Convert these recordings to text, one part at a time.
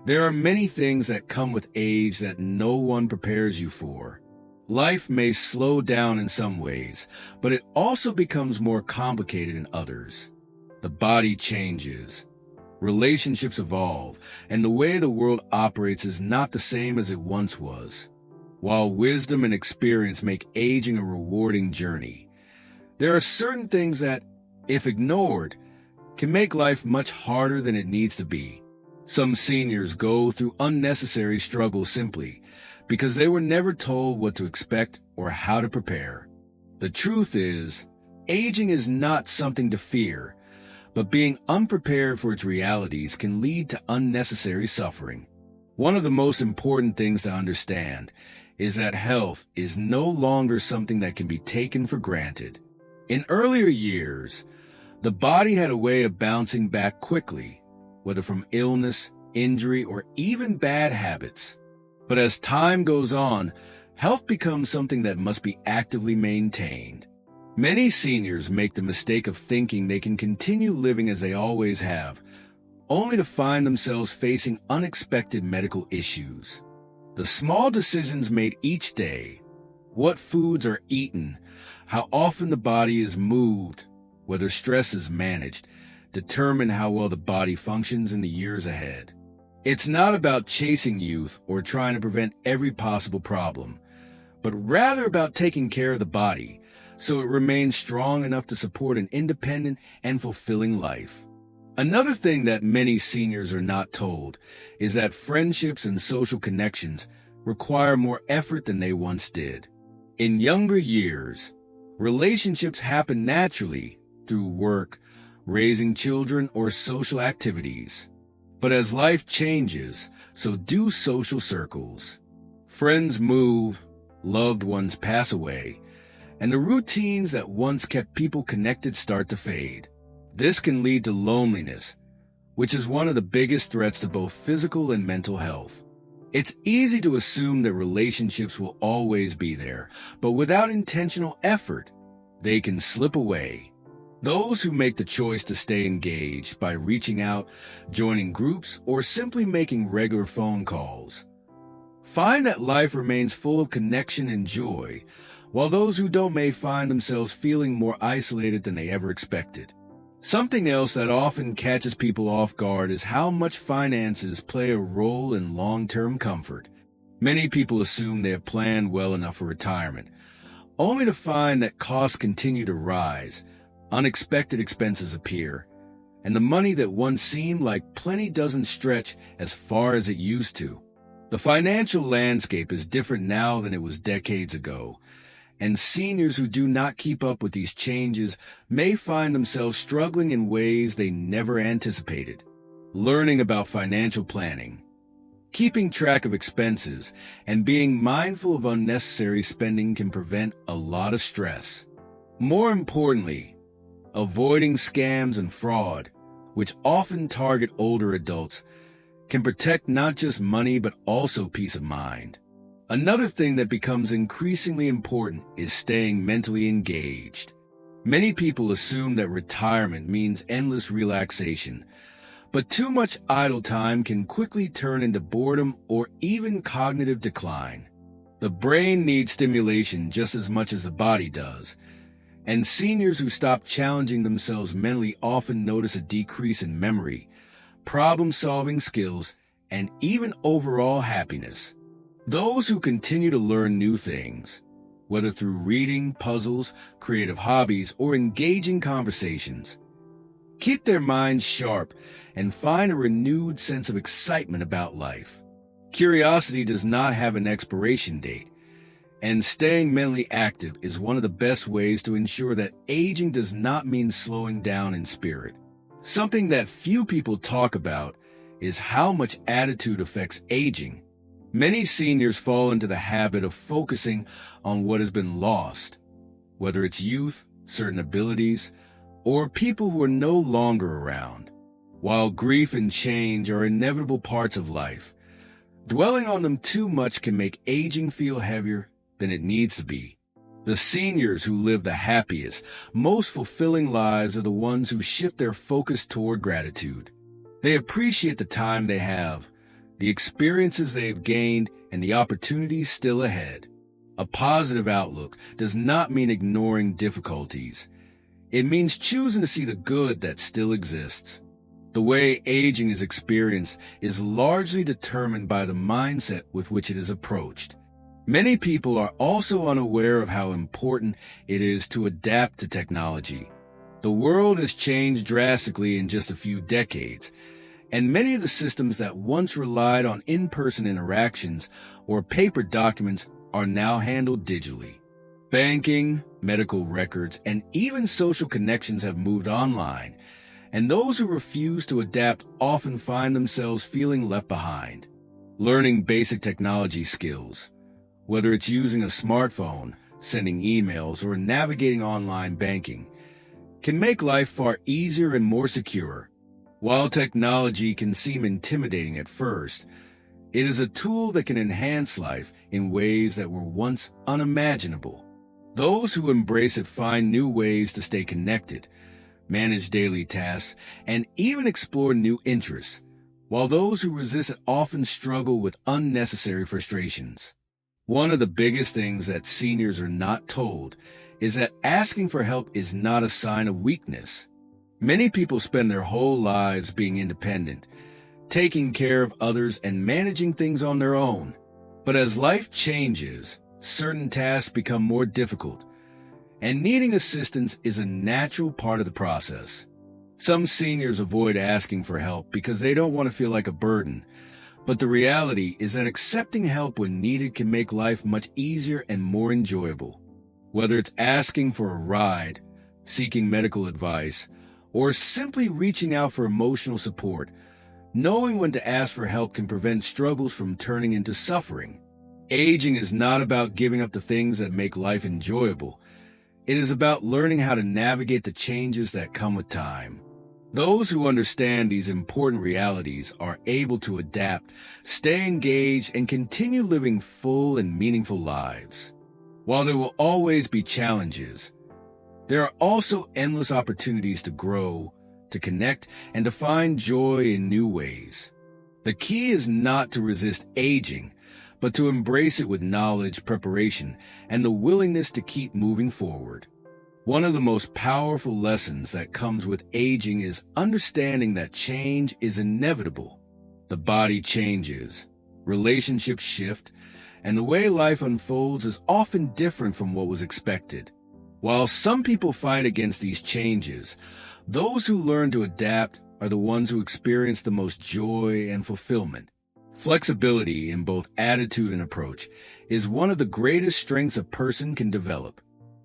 There are many things that come with age that no one prepares you for. Life may slow down in some ways, but it also becomes more complicated in others. The body changes, relationships evolve, and the way the world operates is not the same as it once was. While wisdom and experience make aging a rewarding journey, there are certain things that, if ignored, can make life much harder than it needs to be. Some seniors go through unnecessary struggles simply because they were never told what to expect or how to prepare. The truth is, aging is not something to fear, but being unprepared for its realities can lead to unnecessary suffering. One of the most important things to understand is that health is no longer something that can be taken for granted. In earlier years, the body had a way of bouncing back quickly, whether from illness, injury, or even bad habits. But as time goes on, health becomes something that must be actively maintained. Many seniors make the mistake of thinking they can continue living as they always have, only to find themselves facing unexpected medical issues. The small decisions made each day, what foods are eaten, how often the body is moved, whether stress is managed, determine how well the body functions in the years ahead. It's not about chasing youth or trying to prevent every possible problem, but rather about taking care of the body so it remains strong enough to support an independent and fulfilling life. Another thing that many seniors are not told is that friendships and social connections require more effort than they once did. In younger years, relationships happen naturally through work, raising children, or social activities. But as life changes, so do social circles. Friends move, loved ones pass away, and the routines that once kept people connected start to fade. This can lead to loneliness, which is one of the biggest threats to both physical and mental health. It's easy to assume that relationships will always be there, but without intentional effort, they can slip away. Those who make the choice to stay engaged by reaching out, joining groups, or simply making regular phone calls find that life remains full of connection and joy, while those who don't may find themselves feeling more isolated than they ever expected. Something else that often catches people off guard is how much finances play a role in long-term comfort. Many people assume they have planned well enough for retirement, only to find that costs continue to rise. Unexpected expenses appear, and the money that once seemed like plenty doesn't stretch as far as it used to. The financial landscape is different now than it was decades ago, and seniors who do not keep up with these changes may find themselves struggling in ways they never anticipated. Learning about financial planning, keeping track of expenses, and being mindful of unnecessary spending can prevent a lot of stress. More importantly, avoiding scams and fraud, which often target older adults, can protect not just money but also peace of mind. Another thing that becomes increasingly important is staying mentally engaged. Many people assume that retirement means endless relaxation, but too much idle time can quickly turn into boredom or even cognitive decline. The brain needs stimulation just as much as the body does, and seniors who stop challenging themselves mentally often notice a decrease in memory, problem-solving skills, and even overall happiness. Those who continue to learn new things, whether through reading, puzzles, creative hobbies, or engaging conversations, keep their minds sharp and find a renewed sense of excitement about life. Curiosity does not have an expiration date, and staying mentally active is one of the best ways to ensure that aging does not mean slowing down in spirit. Something that few people talk about is how much attitude affects aging. Many seniors fall into the habit of focusing on what has been lost, whether it's youth, certain abilities, or people who are no longer around. While grief and change are inevitable parts of life, dwelling on them too much can make aging feel heavier than it needs to be. The seniors who live the happiest, most fulfilling lives are the ones who shift their focus toward gratitude. They appreciate the time they have, the experiences they've gained, and the opportunities still ahead. A positive outlook does not mean ignoring difficulties. It means choosing to see the good that still exists. The way aging is experienced is largely determined by the mindset with which it is approached. Many people are also unaware of how important it is to adapt to technology. The world has changed drastically in just a few decades, and many of the systems that once relied on in-person interactions or paper documents are now handled digitally. Banking, medical records, and even social connections have moved online, and those who refuse to adapt often find themselves feeling left behind. Learning basic technology skills, whether it's using a smartphone, sending emails, or navigating online banking, can make life far easier and more secure. While technology can seem intimidating at first, it is a tool that can enhance life in ways that were once unimaginable. Those who embrace it find new ways to stay connected, manage daily tasks, and even explore new interests, while those who resist it often struggle with unnecessary frustrations. One of the biggest things that seniors are not told is that asking for help is not a sign of weakness. Many people spend their whole lives being independent, taking care of others and managing things on their own. But as life changes, certain tasks become more difficult, and needing assistance is a natural part of the process. Some seniors avoid asking for help because they don't want to feel like a burden, but the reality is that accepting help when needed can make life much easier and more enjoyable. Whether it's asking for a ride, seeking medical advice, or simply reaching out for emotional support, knowing when to ask for help can prevent struggles from turning into suffering. Aging is not about giving up the things that make life enjoyable. It is about learning how to navigate the changes that come with time. Those who understand these important realities are able to adapt, stay engaged, and continue living full and meaningful lives. While there will always be challenges, there are also endless opportunities to grow, to connect, and to find joy in new ways. The key is not to resist aging, but to embrace it with knowledge, preparation, and the willingness to keep moving forward. One of the most powerful lessons that comes with aging is understanding that change is inevitable. The body changes, relationships shift, and the way life unfolds is often different from what was expected. While some people fight against these changes, those who learn to adapt are the ones who experience the most joy and fulfillment. Flexibility in both attitude and approach is one of the greatest strengths a person can develop.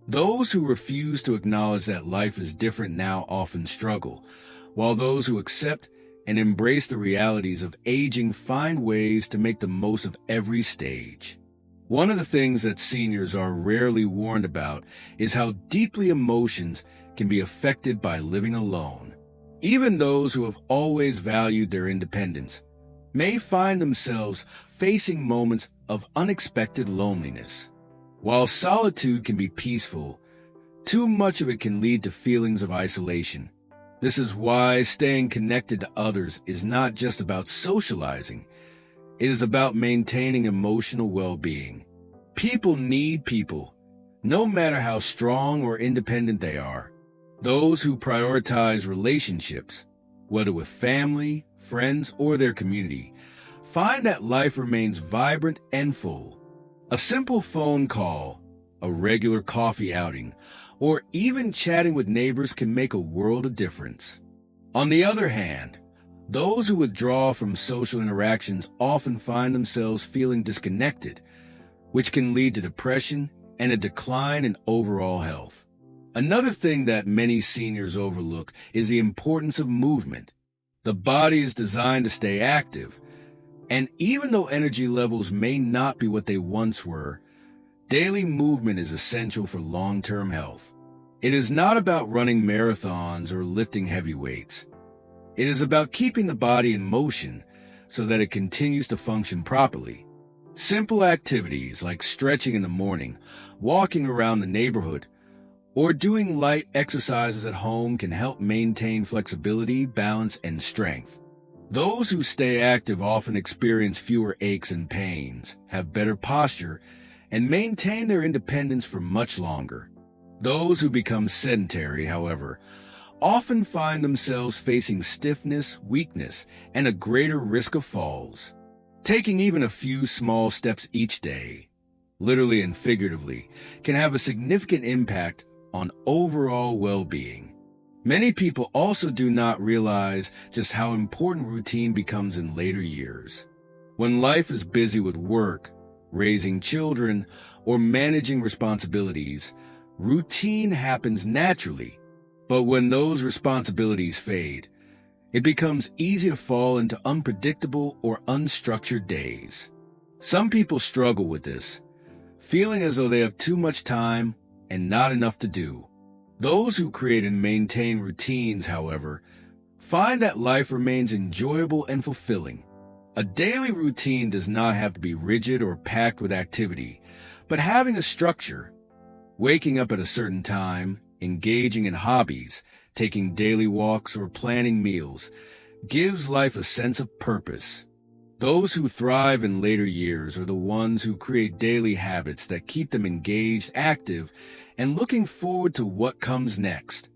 Those who refuse to acknowledge that life is different now often struggle, while those who accept and embrace the realities of aging find ways to make the most of every stage. One of the things that seniors are rarely warned about is how deeply emotions can be affected by living alone. Even those who have always valued their independence may find themselves facing moments of unexpected loneliness. While solitude can be peaceful, too much of it can lead to feelings of isolation. This is why staying connected to others is not just about socializing. It is about maintaining emotional well-being. People need people, no matter how strong or independent they are. Those who prioritize relationships, whether with family, friends, or their community, find that life remains vibrant and full. A simple phone call, a regular coffee outing, or even chatting with neighbors can make a world of difference. On the other hand, those who withdraw from social interactions often find themselves feeling disconnected, which can lead to depression and a decline in overall health. Another thing that many seniors overlook is the importance of movement. The body is designed to stay active, and even though energy levels may not be what they once were, daily movement is essential for long-term health. It is not about running marathons or lifting heavy weights. It is about keeping the body in motion so that it continues to function properly. Simple activities like stretching in the morning, walking around the neighborhood, or doing light exercises at home can help maintain flexibility, balance, and strength. Those who stay active often experience fewer aches and pains, have better posture, and maintain their independence for much longer. Those who become sedentary, however, often find themselves facing stiffness, weakness, and a greater risk of falls. Taking even a few small steps each day, literally and figuratively, can have a significant impact on overall well-being. Many people also do not realize just how important routine becomes in later years. When life is busy with work, raising children, or managing responsibilities, routine happens naturally. But when those responsibilities fade, it becomes easy to fall into unpredictable or unstructured days. Some people struggle with this, feeling as though they have too much time and not enough to do. Those who create and maintain routines, however, find that life remains enjoyable and fulfilling. A daily routine does not have to be rigid or packed with activity, but having a structure, waking up at a certain time, engaging in hobbies, taking daily walks, or planning meals, gives life a sense of purpose. Those who thrive in later years are the ones who create daily habits that keep them engaged, active, and looking forward to what comes next.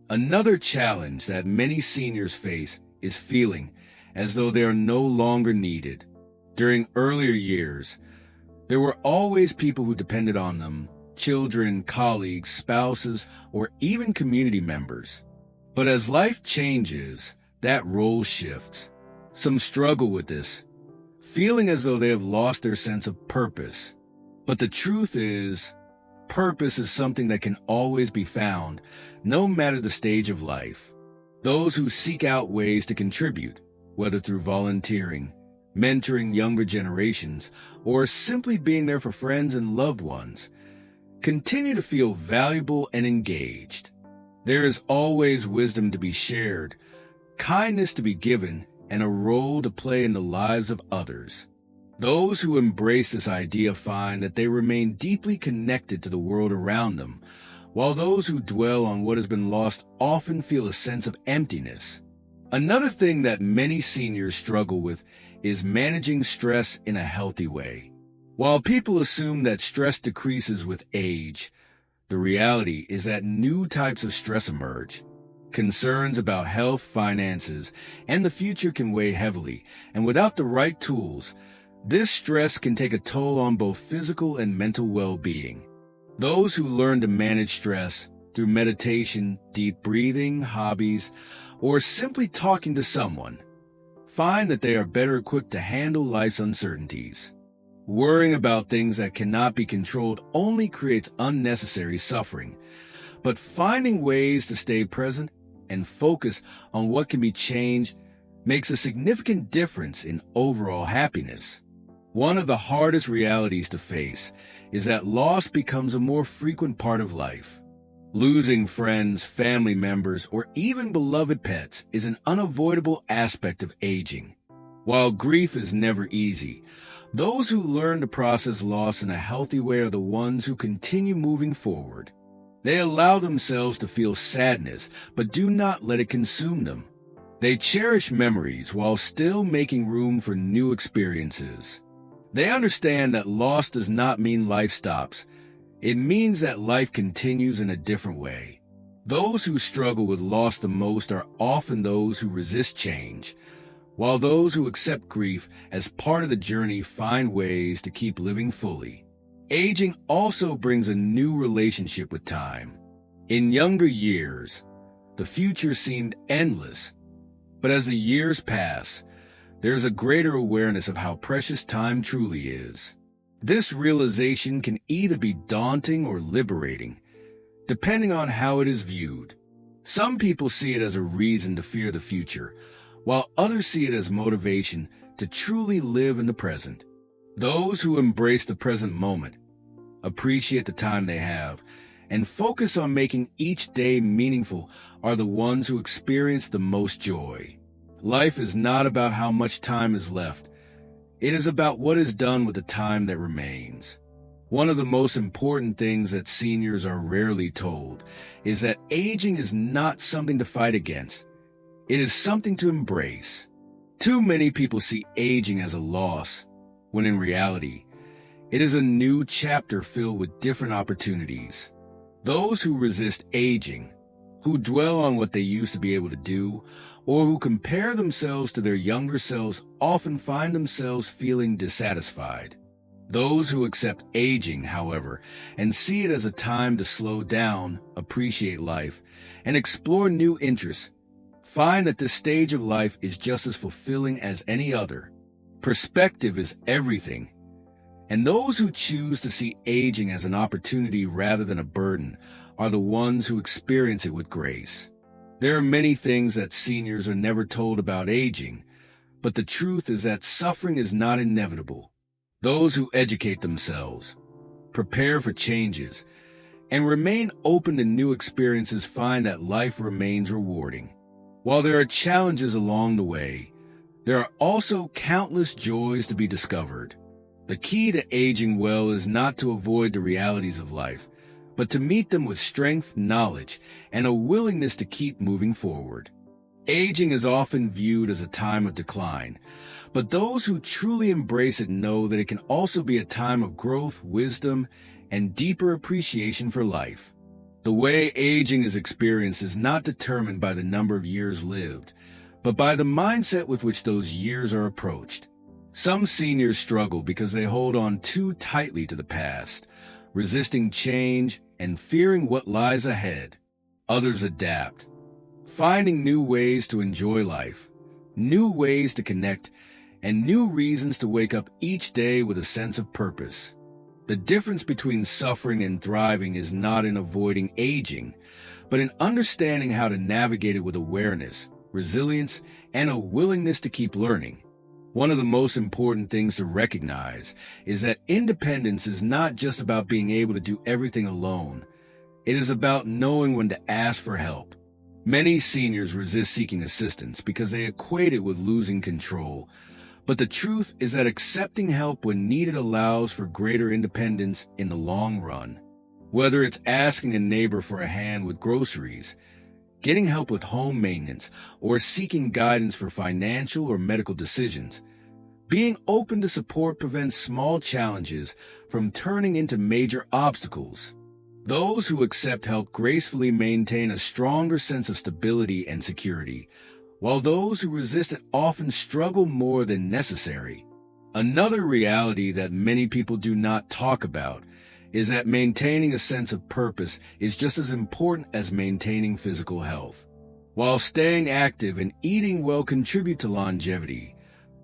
Another challenge that many seniors face is feeling as though they are no longer needed. During earlier years, there were always people who depended on them: children, colleagues, spouses, or even community members. But as life changes, that role shifts. Some struggle with this, feeling as though they have lost their sense of purpose. But the truth is, purpose is something that can always be found, no matter the stage of life. Those who seek out ways to contribute, whether through volunteering, mentoring younger generations, or simply being there for friends and loved ones, continue to feel valuable and engaged. There is always wisdom to be shared, kindness to be given, and a role to play in the lives of others. Those who embrace this idea find that they remain deeply connected to the world around them, while those who dwell on what has been lost often feel a sense of emptiness. Another thing that many seniors struggle with is managing stress in a healthy way. While people assume that stress decreases with age, the reality is that new types of stress emerge. Concerns about health, finances, and the future can weigh heavily, and without the right tools, this stress can take a toll on both physical and mental well-being. Those who learn to manage stress through meditation, deep breathing, hobbies, or simply talking to someone, find that they are better equipped to handle life's uncertainties. Worrying about things that cannot be controlled only creates unnecessary suffering, but finding ways to stay present and focus on what can be changed makes a significant difference in overall happiness. One of the hardest realities to face is that loss becomes a more frequent part of life. Losing friends, family members, or even beloved pets is an unavoidable aspect of aging. While grief is never easy, those who learn to process loss in a healthy way are the ones who continue moving forward. They allow themselves to feel sadness, but do not let it consume them. They cherish memories while still making room for new experiences. They understand that loss does not mean life stops. It means that life continues in a different way. Those who struggle with loss the most are often those who resist change, while those who accept grief as part of the journey find ways to keep living fully. Aging also brings a new relationship with time. In younger years, the future seemed endless, but as the years pass, there's a greater awareness of how precious time truly is. This realization can either be daunting or liberating, depending on how it is viewed. Some people see it as a reason to fear the future, while others see it as motivation to truly live in the present. Those who embrace the present moment, appreciate the time they have, and focus on making each day meaningful are the ones who experience the most joy. Life is not about how much time is left. It is about what is done with the time that remains. One of the most important things that seniors are rarely told is that aging is not something to fight against. It is something to embrace. Too many people see aging as a loss, when in reality, it is a new chapter filled with different opportunities. Those who resist aging, who dwell on what they used to be able to do, or who compare themselves to their younger selves often find themselves feeling dissatisfied. Those who accept aging, however, and see it as a time to slow down, appreciate life, and explore new interests, find that this stage of life is just as fulfilling as any other. Perspective is everything, and those who choose to see aging as an opportunity rather than a burden are the ones who experience it with grace. There are many things that seniors are never told about aging, but the truth is that suffering is not inevitable. Those who educate themselves, prepare for changes, and remain open to new experiences find that life remains rewarding. While there are challenges along the way, there are also countless joys to be discovered. The key to aging well is not to avoid the realities of life, but to meet them with strength, knowledge, and a willingness to keep moving forward. Aging is often viewed as a time of decline, but those who truly embrace it know that it can also be a time of growth, wisdom, and deeper appreciation for life. The way aging is experienced is not determined by the number of years lived, but by the mindset with which those years are approached. Some seniors struggle because they hold on too tightly to the past, resisting change and fearing what lies ahead. Others adapt, finding new ways to enjoy life, new ways to connect, and new reasons to wake up each day with a sense of purpose. The difference between suffering and thriving is not in avoiding aging, but in understanding how to navigate it with awareness, resilience, and a willingness to keep learning. One of the most important things to recognize is that independence is not just about being able to do everything alone. It is about knowing when to ask for help. Many seniors resist seeking assistance because they equate it with losing control. But the truth is that accepting help when needed allows for greater independence in the long run. Whether it's asking a neighbor for a hand with groceries, getting help with home maintenance, or seeking guidance for financial or medical decisions, being open to support prevents small challenges from turning into major obstacles. Those who accept help gracefully maintain a stronger sense of stability and security, while those who resist it often struggle more than necessary. Another reality that many people do not talk about is that maintaining a sense of purpose is just as important as maintaining physical health. While staying active and eating well contribute to longevity,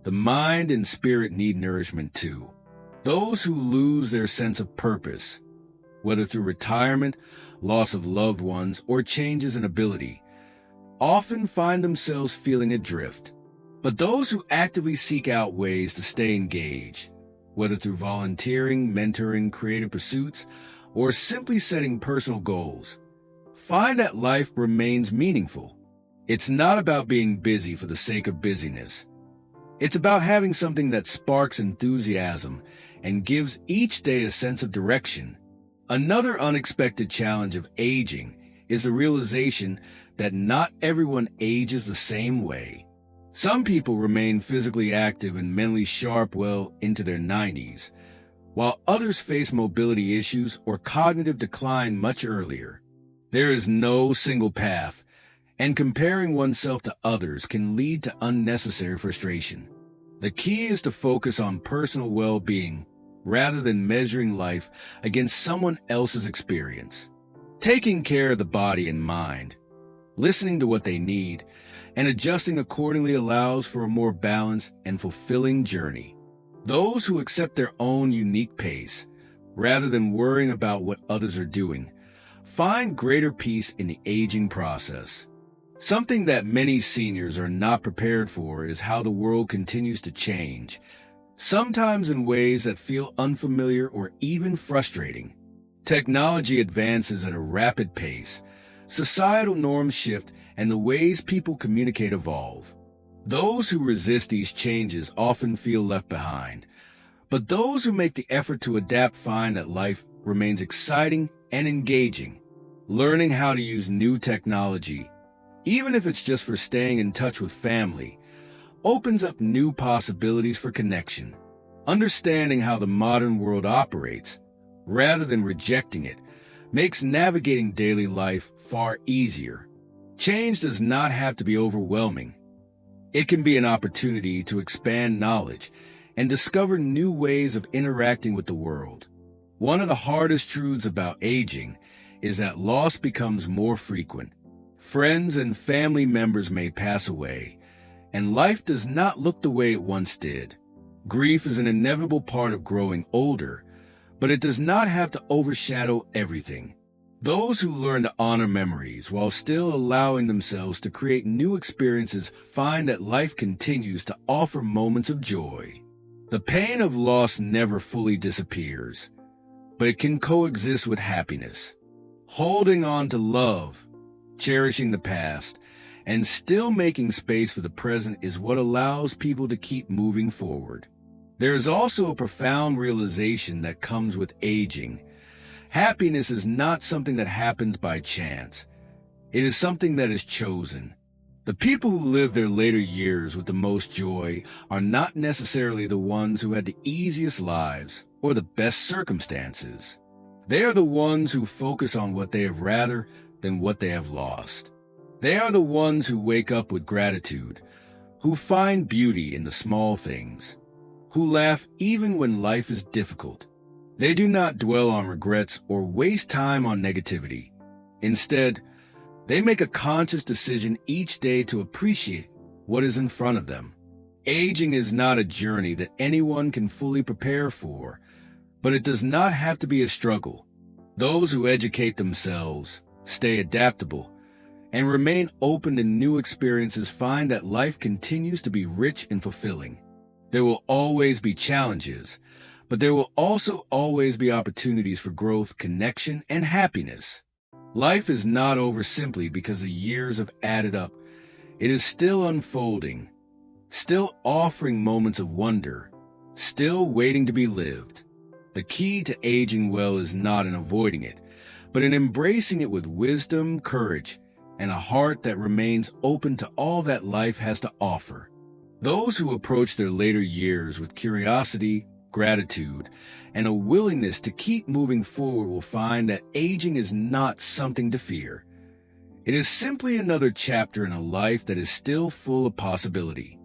the mind and spirit need nourishment too. Those who lose their sense of purpose, whether through retirement, loss of loved ones, or changes in ability, often find themselves feeling adrift. But those who actively seek out ways to stay engaged, whether through volunteering, mentoring, creative pursuits, or simply setting personal goals, find that life remains meaningful. It's not about being busy for the sake of busyness. It's about having something that sparks enthusiasm and gives each day a sense of direction. Another unexpected challenge of aging is the realization that not everyone ages the same way. Some people remain physically active and mentally sharp well into their 90s, while others face mobility issues or cognitive decline much earlier. There is no single path, and comparing oneself to others can lead to unnecessary frustration. The key is to focus on personal well-being rather than measuring life against someone else's experience. Taking care of the body and mind, listening to what they need, and adjusting accordingly allows for a more balanced and fulfilling journey. Those who accept their own unique pace, rather than worrying about what others are doing, find greater peace in the aging process. Something that many seniors are not prepared for is how the world continues to change, sometimes in ways that feel unfamiliar or even frustrating. Technology advances at a rapid pace, societal norms shift, and the ways people communicate evolve. Those who resist these changes often feel left behind, but those who make the effort to adapt find that life remains exciting and engaging. Learning how to use new technology, even if it's just for staying in touch with family, opens up new possibilities for connection. Understanding how the modern world operates, rather than rejecting it, makes navigating daily life far easier. Change does not have to be overwhelming. It can be an opportunity to expand knowledge and discover new ways of interacting with the world. One of the hardest truths about aging is that loss becomes more frequent. Friends and family members may pass away, and life does not look the way it once did. Grief is an inevitable part of growing older, but it does not have to overshadow everything. Those who learn to honor memories while still allowing themselves to create new experiences find that life continues to offer moments of joy. The pain of loss never fully disappears, but it can coexist with happiness. Holding on to love, cherishing the past, and still making space for the present is what allows people to keep moving forward. There is also a profound realization that comes with aging. Happiness is not something that happens by chance. It is something that is chosen. The people who live their later years with the most joy are not necessarily the ones who had the easiest lives or the best circumstances. They are the ones who focus on what they have rather than what they have lost. They are the ones who wake up with gratitude, who find beauty in the small things, who laugh even when life is difficult. They do not dwell on regrets or waste time on negativity. Instead, they make a conscious decision each day to appreciate what is in front of them. Aging is not a journey that anyone can fully prepare for, but it does not have to be a struggle. Those who educate themselves, stay adaptable, and remain open to new experiences find that life continues to be rich and fulfilling. There will always be challenges, but there will also always be opportunities for growth, connection, and happiness. Life is not over simply because the years have added up. It is still unfolding, still offering moments of wonder, still waiting to be lived. The key to aging well is not in avoiding it, but in embracing it with wisdom, courage, and a heart that remains open to all that life has to offer. Those who approach their later years with curiosity, gratitude, and a willingness to keep moving forward will find that aging is not something to fear. It is simply another chapter in a life that is still full of possibility.